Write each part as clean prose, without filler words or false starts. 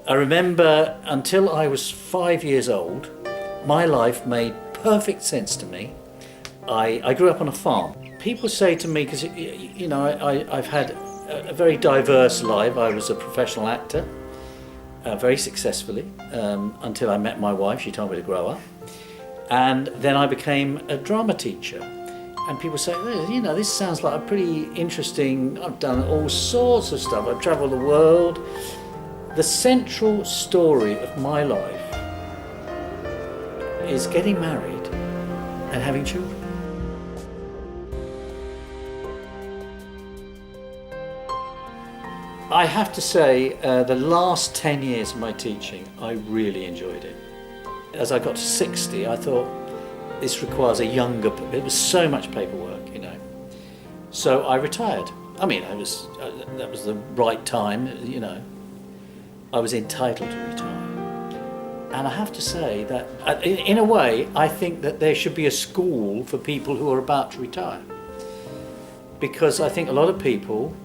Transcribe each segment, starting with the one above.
I remember until I was 5 years old, my life made perfect sense to me. I grew up on a farm. People say to me, because I've had a very diverse life. I was a professional actor, very successfully, until I met my wife. She told me to grow up. And then I became a drama teacher. And people say, oh, this sounds like a pretty interesting, I've done all sorts of stuff. I've travelled the world. The central story of my life is getting married and having children. I have to say, the last 10 years of my teaching, I really enjoyed it. As I got to 60, I thought, this requires a younger, it was so much paperwork, So I retired. I mean, that was the right time, I was entitled to retire. And I have to say that, in a way, I think that there should be a school for people who are about to retire. Because I think a lot of people,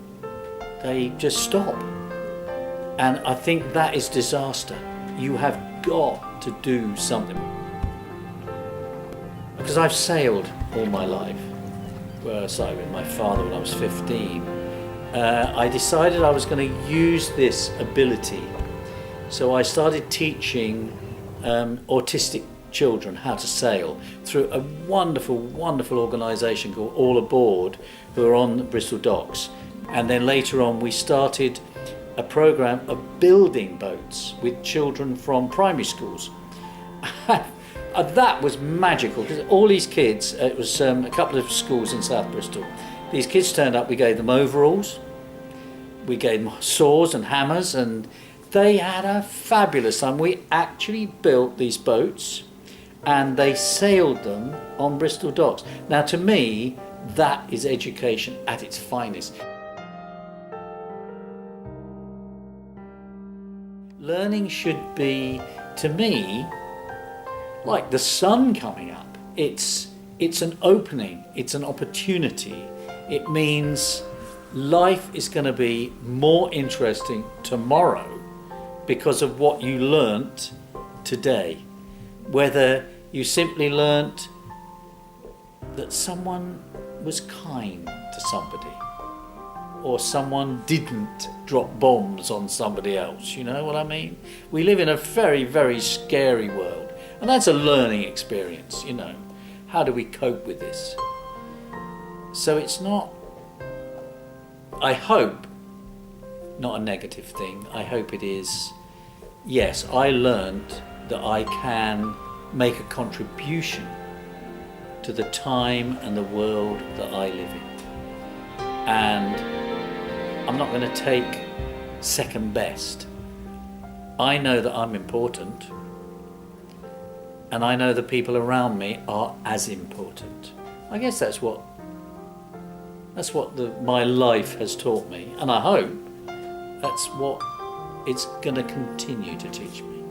they just stop. And I think that is disaster. You have got to do something. Because I've sailed all my life. Well, I started with my father when I was 15. I decided I was going to use this ability. So I started teaching autistic children how to sail through a wonderful, wonderful organisation called All Aboard, who are on the Bristol docks. And then later on we started a programme of building boats with children from primary schools. That was magical, because all these kids, it was a couple of schools in South Bristol, these kids turned up, we gave them overalls, we gave them saws and hammers, and they had a fabulous time. We actually built these boats and they sailed them on Bristol docks. Now to me, that is education at its finest. Learning should be, to me, like the sun coming up. It's an opening, it's an opportunity. It means life is going to be more interesting tomorrow because of what you learnt today. Whether you simply learnt that someone was kind to somebody, or someone didn't drop bombs on somebody else, you know what I mean? We live in a very, very scary world. And that's a learning experience, How do we cope with this? So it's not, I hope, not a negative thing. I hope it is, yes, I learned that I can make a contribution to the time and the world that I live in. And I'm not going to take second best. I know that I'm important. And I know the people around me are as important. I guess that's what my life has taught me, and I hope that's what it's going to continue to teach me.